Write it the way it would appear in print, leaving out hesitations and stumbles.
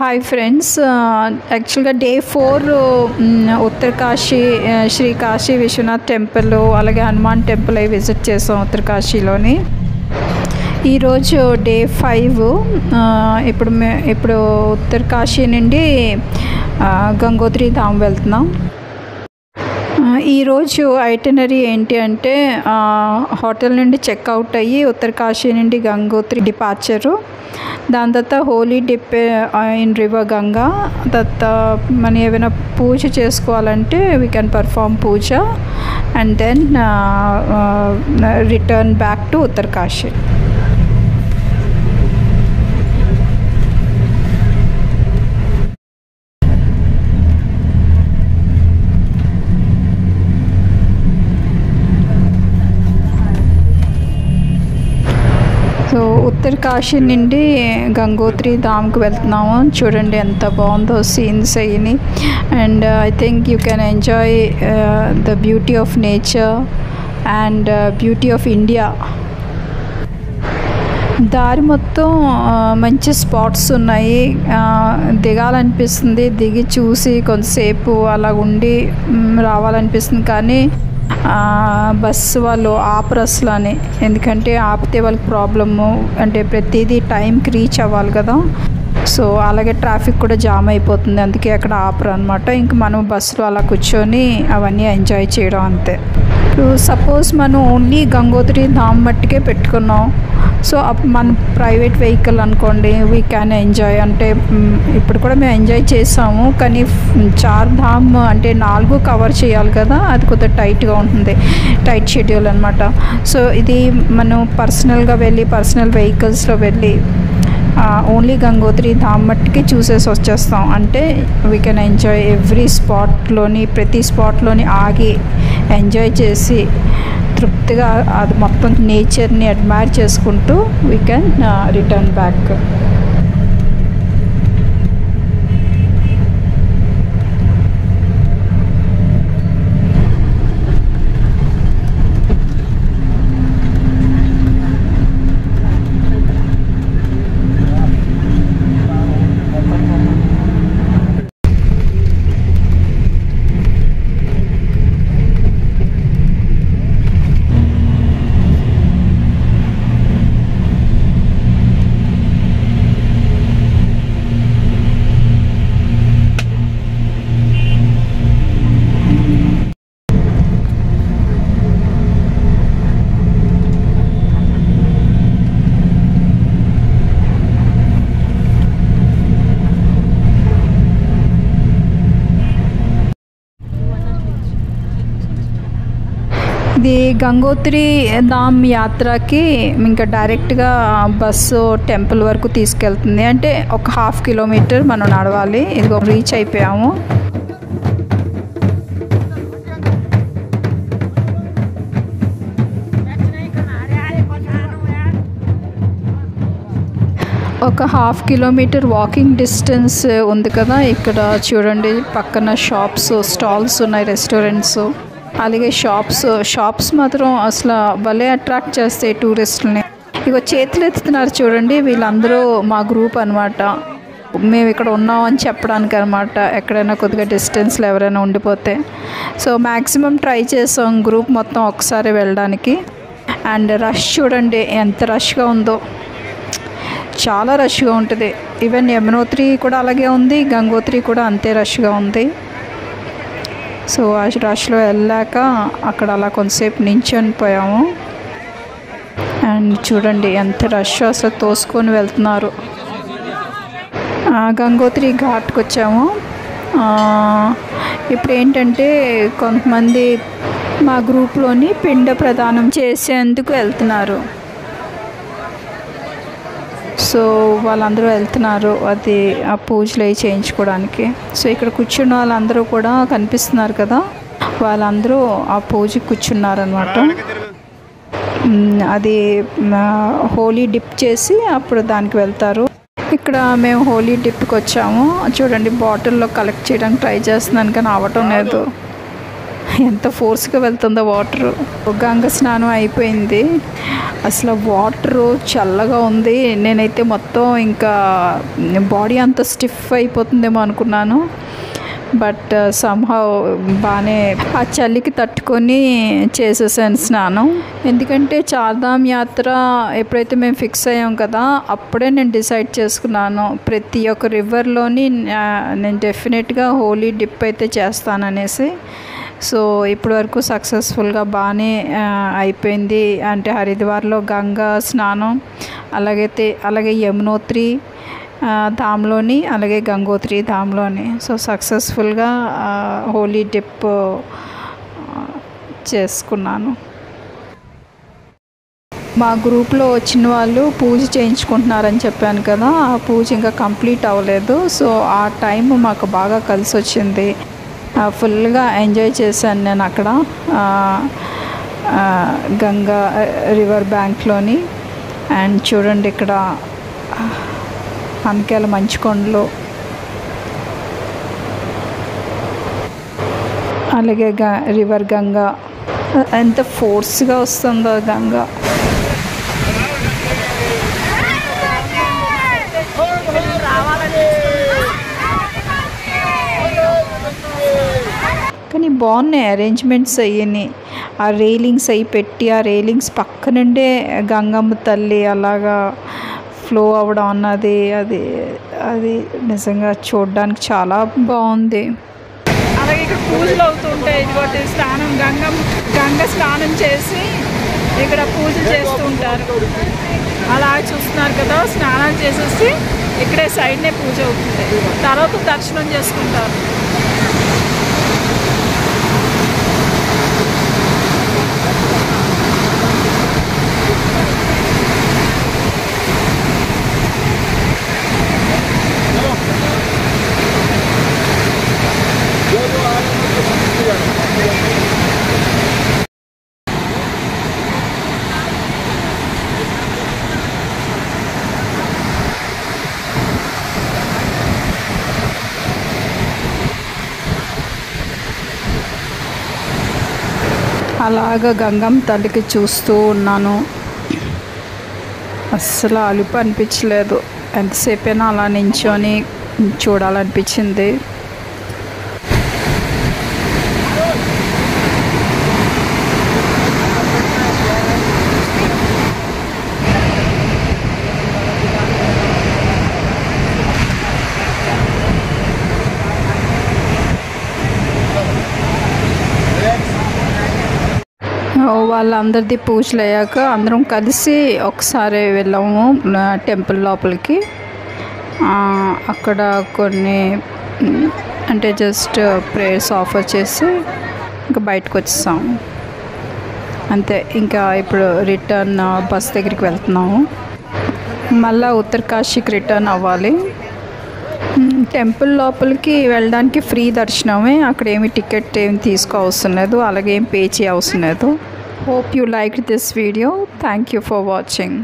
Hi friends, యాక్చువల్గా day 4 Uttarkashi Shri Kashi Vishwanath temple అలాగే Hanuman temple అవి విజిట్ చేసాం ఉత్తరకాశీలోని. ఈరోజు డే 5. ఇప్పుడు ఉత్తరకాశీ నుండి గంగోత్రి ధామ్ వెళ్తున్నాం. ఈరోజు ఐటినరీ ఏంటి అంటే హోటల్ నుండి చెక్అవుట్ అయ్యి ఉత్తరకాశీ నుండి గంగోత్రి డిపార్చరు, దాని తర్వాత holy dip in river Ganga, తర్వాత మనం ఏమైనా పూజ చేసుకోవాలంటే we can perform puja and then return back to Uttarkashi. So Uttarkashi నుండి గంగోత్రి ధామ్కి వెళ్తున్నాము. చూడండి ఎంత బాగుందో సీన్స్ అయ్యి. And I think you can enjoy the beauty of nature and beauty of India. దారి మొత్తం మంచి స్పాట్స్ ఉన్నాయి, దిగాలనిపిస్తుంది, దిగి చూసి కొంతసేపు అలా ఉండి రావాలనిపిస్తుంది. కానీ బస్సు వాళ్ళు ఆపరు అసలు అని, ఎందుకంటే ఆపితే వాళ్ళకి ప్రాబ్లము, అంటే ప్రతిదీ టైంకి రీచ్ అవ్వాలి కదా. సో అలాగే ట్రాఫిక్ కూడా జామ్ అయిపోతుంది, అందుకే అక్కడ ఆపరు అనమాట. ఇంక మనం బస్సులో అలా కూర్చొని అవన్నీ ఎంజాయ్ చేయడం అంతే. ఇప్పుడు సపోజ్ మనం ఓన్లీ గంగోత్రి ధామ్ మట్టుకే పెట్టుకున్నాం, సో మన ప్రైవేట్ వెహికల్ అనుకోండి, వీ క్యాన్ ఎంజాయ్. అంటే ఇప్పుడు కూడా మేము ఎంజాయ్ చేసాము, కానీ 4 ధామ్ అంటే 4 కవర్ చేయాలి కదా, అది కొద్దిగా టైట్గా ఉంటుంది, టైట్ షెడ్యూల్ అనమాట. సో ఇది మనం పర్సనల్గా వెళ్ళి పర్సనల్ వెహికల్స్లో వెళ్ళి ఓన్లీ గంగోత్రి ధామ్ మట్టుకి చూసేసి వచ్చేస్తాం. అంటే వీ కెన్ ఎంజాయ్ ఎవ్రీ స్పాట్లోని, ప్రతి స్పాట్లోని ఆగి ఎంజాయ్ చేసి తృప్తిగా అది మొత్తం నేచర్ని అడ్మైర్ చేసుకుంటూ వీ కెన్ రిటర్న్ బ్యాక్. ఇది గంగోత్రి ధామ్ యాత్రకి ఇంకా డైరెక్ట్గా బస్సు టెంపుల్ వరకు తీసుకెళ్తుంది. అంటే ఒక 1/2 కిలోమీటర్ మనం నడవాలి. ఇదిగో రీచ్ అయిపోయాము. ఒక 1/2 కిలోమీటర్ వాకింగ్ డిస్టెన్స్ ఉంది కదా. ఇక్కడ చూడండి పక్కన షాప్స్, స్టాల్స్ ఉన్నాయి, రెస్టారెంట్స్, అలాగే షాప్స్ మాత్రం అసలు భలే అట్రాక్ట్ చేస్తాయి టూరిస్టులని. ఇక చేతులు ఎత్తుతున్నారు చూడండి, వీళ్ళందరూ మా గ్రూప్ అనమాట. మేము ఇక్కడ ఉన్నామని చెప్పడానికి అనమాట, ఎక్కడైనా కొద్దిగా డిస్టెన్స్లో ఎవరైనా ఉండిపోతే. సో మ్యాక్సిమం ట్రై చేసాం గ్రూప్ మొత్తం ఒకసారి వెళ్ళడానికి. అండ్ రష్ చూడండి ఎంత రష్గా ఉందో, చాలా రష్గా ఉంటుంది. ఈవెన్ యమునోత్రి కూడా అలాగే ఉంది, గంగోత్రి కూడా అంతే రష్గా ఉంది. సో ఆ రష్లో వెళ్ళాక అక్కడ అలా కొంతసేపు నించొని పోయాము. అండ్ చూడండి ఎంత రష్, అసలు తోసుకొని వెళ్తున్నారు. గంగోత్రి ఘాట్కి వచ్చాము. ఇప్పుడు ఏంటంటే కొంతమంది మా గ్రూప్లోని పిండ ప్రదానం చేసేందుకు వెళ్తున్నారు. సో వాళ్ళందరూ వెళ్తున్నారు అది ఆ పూజలు అవి చేయించుకోవడానికి. సో ఇక్కడ కూర్చున్న వాళ్ళందరూ కూడా కనిపిస్తున్నారు కదా, వాళ్ళందరూ ఆ పూజకి కూర్చున్నారనమాట. అది హోలీ డిప్ చేసి అప్పుడు దానికి వెళ్తారు. ఇక్కడ మేము హోలీ డిప్కి వచ్చాము. చూడండి బాటిల్లో కలెక్ట్ చేయడానికి ట్రై చేస్తున్నాను కానీ అవ్వటం లేదు. ఎంత ఫోర్స్గా వెళ్తుందో వాటరు. గంగ స్నానం అయిపోయింది. అసలు వాటరు చల్లగా ఉంది. నేనైతే మొత్తం ఇంకా బాడీ అంతా స్టిఫ్ అయిపోతుందేమో అనుకున్నాను. బట్ సమ్హౌ బాగానే ఆ చలికి తట్టుకొని చేసేసాను స్నానం. ఎందుకంటే చార్ధామ్ యాత్ర ఎప్పుడైతే మేము ఫిక్స్ అయ్యాం కదా, అప్పుడే నేను డిసైడ్ చేసుకున్నాను ప్రతి ఒక్క రివర్లోని నేను డెఫినెట్గా హోలీ డిప్ అయితే చేస్తాననేసి. సో ఇప్పటి వరకు సక్సెస్ఫుల్గా బాగానే అయిపోయింది. అంటే హరిద్వార్లో గంగా స్నానం, అలాగే యమునోత్రి ధామ్లోని, అలాగే గంగోత్రి ధామ్లోని. సో సక్సెస్ఫుల్గా హోలీ డిప్ చేసుకున్నాను. మా గ్రూప్లో వచ్చిన వాళ్ళు పూజ చేయించుకుంటున్నారని చెప్పాను కదా, ఆ పూజ ఇంకా కంప్లీట్ అవ్వలేదు. సో ఆ టైం మాకు బాగా కలిసి వచ్చింది. ఫుల్గా ఎంజాయ్ చేశాను నేను అక్కడ గంగా రివర్ బ్యాంక్లోని. అండ్ చూడండి ఇక్కడ అనకాల మంచు కొండలు, అలాగే రివర్ గంగా ఎంత ఫోర్స్గా వస్తుందో గంగా. కానీ బాగున్నాయి అరేంజ్మెంట్స్ అయ్యి. ఆ రైలింగ్స్ అవి పెట్టి, ఆ రైలింగ్స్ పక్క నుండే గంగమ్మ తల్లి అలాగా ఫ్లో అవ్వడం అన్నది అది నిజంగా చూడడానికి చాలా బాగుంది. అలాగే ఇక్కడ పూజలు అవుతుంటాయి. ఇదిగోటి స్నానం గంగ స్నానం చేసి ఇక్కడ పూజలు చేస్తూ ఉంటారు. అలా చూస్తున్నారు కదా, స్నానాలు చేసేసి ఇక్కడే సైడ్నే పూజ అవుతుంది. తర్వాత దర్శనం చేసుకుంటారు. అలాగా గంగమ్మ తల్లికి చూస్తూ ఉన్నాను. అస్సలు అలుపు అనిపించలేదు. ఎంతసేపైనా అలా నించొని చూడాలనిపించింది. వాళ్ళందరిది పూజలు అయ్యాక అందరం కలిసి ఒకసారి వెళ్ళాము టెంపుల్ లోపలికి. అక్కడ కొన్ని అంటే జస్ట్ ప్రేయర్స్ ఆఫర్ చేసి ఇంకా బయటకు వచ్చేసాము అంతే. ఇంకా ఇప్పుడు రిటర్న్ బస్ దగ్గరికి వెళ్తున్నాము. మళ్ళీ ఉత్తరకాశీకి రిటర్న్ అవ్వాలి. టెంపుల్ లోపలికి వెళ్ళడానికి ఫ్రీ దర్శనమే. అక్కడ ఏమి టికెట్ ఏమి తీసుకోవసరం లేదు, అలాగే ఏం పే చేయవసరం లేదు. Hope you liked this video. Thank you for watching.